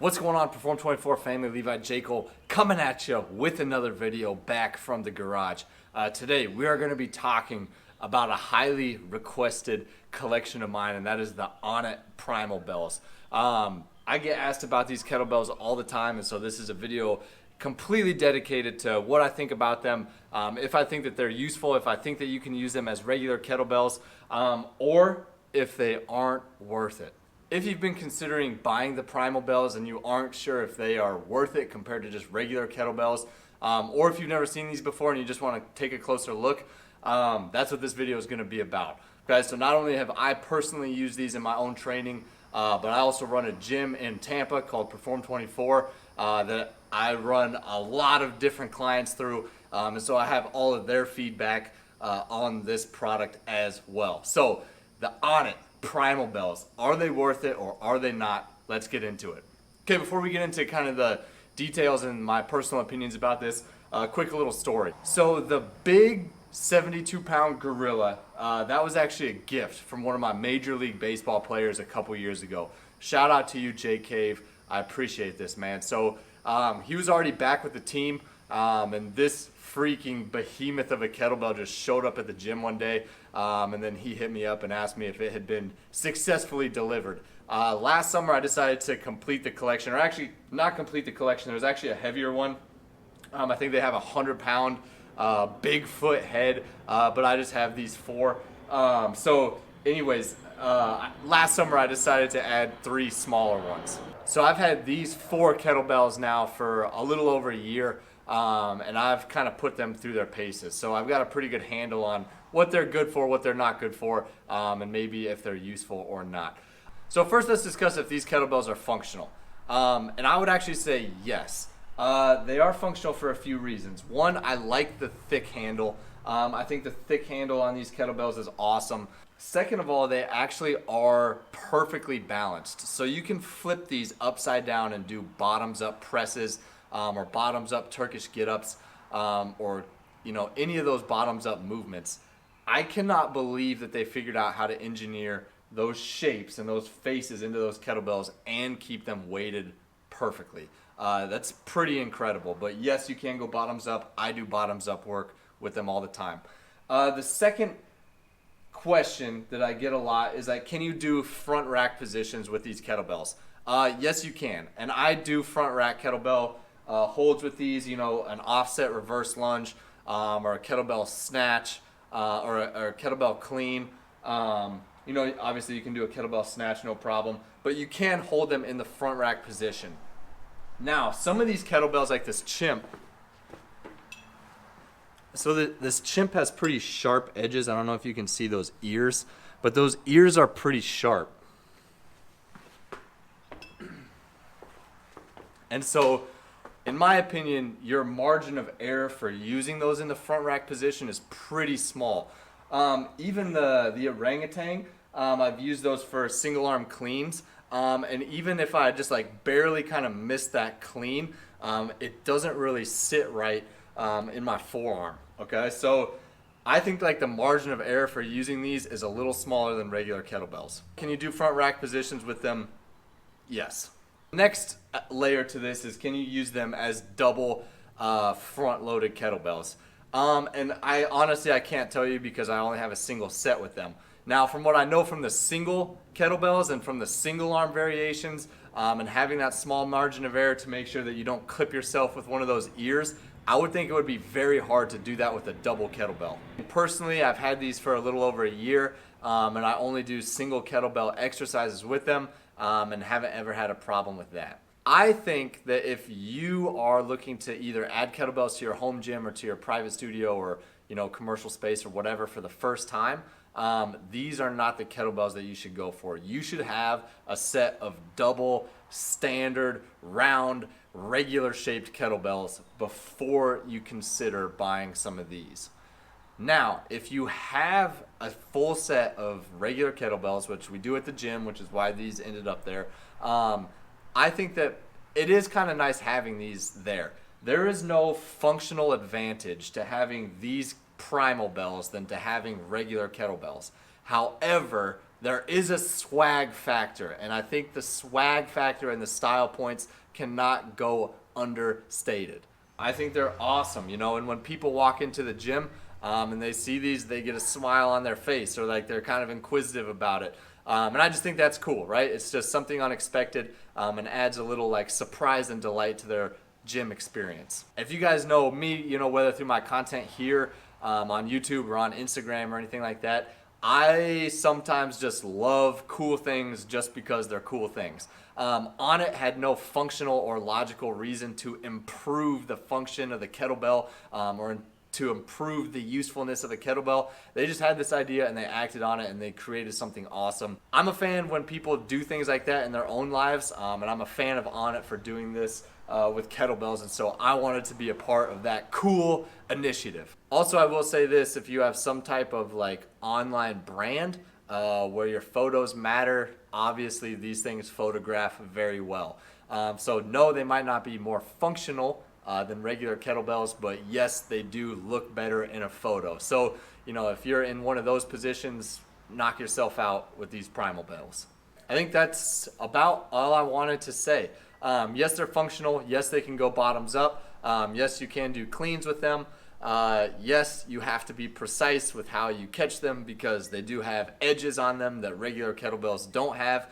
What's going on, Perform24 family? Levi Jaeckel coming at you with another video back from the garage. Today we are going to be talking about a highly requested collection of mine, and that is the Onnit Primal Bells. I get asked about these kettlebells all the time, and so this is a video completely dedicated to what I think about them, if I think that they're useful, if I think that you can use them as regular kettlebells, or if they aren't worth it. If you've been considering buying the Primal Bells and you aren't sure if they are worth it compared to just regular kettlebells, or if you've never seen these before and you just want to take a closer look, that's what this video is going to be about. Guys, so not only have I personally used these in my own training, but I also run a gym in Tampa called Perform24 that I run a lot of different clients through, and so I have all of their feedback on this product as well. So the Onnit Primal Bells, are they worth it or are they not? Let's get into it. Okay, before we get into kind of the details and my personal opinions about this, quick little story. So the big 72-pound gorilla, that was actually a gift from one of my Major League Baseball players a couple years ago. Shout out to you, Jay Cave. I appreciate this, man. So he was already back with the team, and this freaking behemoth of a kettlebell just showed up at the gym one day, and then he hit me up and asked me if it had been successfully delivered. Last summer I decided to complete the collection, or actually not complete the collection. There was actually a heavier one. I think they have a 100-pound Bigfoot head, but I just have these four. So anyways, last summer I decided to add 3 smaller ones. So I've had these 4 kettlebells now for a little over a year, and I've kind of put them through their paces. So I've got a pretty good handle on what they're good for, what they're not good for, and maybe if they're useful or not. So first let's discuss if these kettlebells are functional. And I would actually say yes. They are functional for a few reasons. One, I like the thick handle. I think the thick handle on these kettlebells is awesome. Second of all, they actually are perfectly balanced. So you can flip these upside down and do bottoms up presses, or bottoms up Turkish get-ups, or any of those bottoms up movements. I cannot believe that they figured out how to engineer those shapes and those faces into those kettlebells and keep them weighted perfectly. That's pretty incredible. But yes, you can go bottoms up. I do bottoms up work with them all the time. The second question that I get a lot is like, can you do front rack positions with these kettlebells? Yes, you can. And I do front rack kettlebell holds with these, an offset reverse lunge, or a kettlebell snatch, or a kettlebell clean. Obviously you can do a kettlebell snatch, no problem, but you can hold them in the front rack position. Now, some of these kettlebells, like this chimp, this chimp has pretty sharp edges. I don't know if you can see those ears, but those ears are pretty sharp. And so, in my opinion, your margin of error for using those in the front rack position is pretty small. Even the orangutan, I've used those for single arm cleans. And even if I just like barely kind of miss that clean, it doesn't really sit right in my forearm. Okay, so I think like the margin of error for using these is a little smaller than regular kettlebells. Can you do front rack positions with them? Yes. Next layer to this is, can you use them as double front loaded kettlebells? And I honestly can't tell you because I only have a single set with them. Now, from what I know from the single kettlebells and from the single arm variations, and having that small margin of error to make sure that you don't clip yourself with one of those ears, I would think it would be very hard to do that with a double kettlebell. Personally, I've had these for a little over a year, and I only do single kettlebell exercises with them, and haven't ever had a problem with that. I think that if you are looking to either add kettlebells to your home gym or to your private studio or commercial space or whatever for the first time, these are not the kettlebells that you should go for. You should have a set of double, standard, round, regular shaped kettlebells before you consider buying some of these. Now, if you have a full set of regular kettlebells, which we do at the gym, which is why these ended up there, I think that it is kind of nice having these there. There is no functional advantage to having these Primal Bells than to having regular kettlebells. However, there is a swag factor, and I think the swag factor and the style points cannot go understated. I think they're awesome, you know, and when people walk into the gym and they see these, they get a smile on their face, or like they're kind of inquisitive about it. And I just think that's cool, right? It's just something unexpected and adds a little like surprise and delight to their gym experience. If you guys know me, you know, whether through my content here on YouTube or on Instagram or anything like that, I sometimes just love cool things just because they're cool things. Onnit had no functional or logical reason to improve the function of the kettlebell or to improve the usefulness of the kettlebell. They just had this idea and they acted on it and they created something awesome. I'm a fan when people do things like that in their own lives, and I'm a fan of Onnit for doing this with kettlebells, and so I wanted to be a part of that cool initiative. Also, I will say this, if you have some type of like online brand where your photos matter, obviously these things photograph very well. So no, they might not be more functional than regular kettlebells, but yes, they do look better in a photo. So, you know, if you're in one of those positions, knock yourself out with these Primal Bells. I think that's about all I wanted to say. Yes, they're functional. Yes, they can go bottoms up. Yes, you can do cleans with them. Yes, you have to be precise with how you catch them because they do have edges on them that regular kettlebells don't have.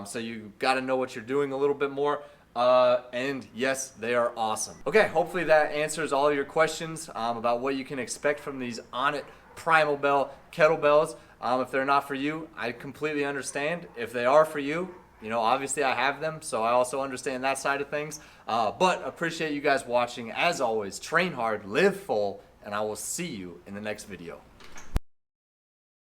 So you got to know what you're doing a little bit more. And yes, they are awesome. Okay, hopefully that answers all your questions about what you can expect from these Onnit Primal Kettlebells. If they're not for you, I completely understand. If they are for you, you know, obviously I have them, so I also understand that side of things. But appreciate you guys watching. As always, train hard, live full, and I will see you in the next video.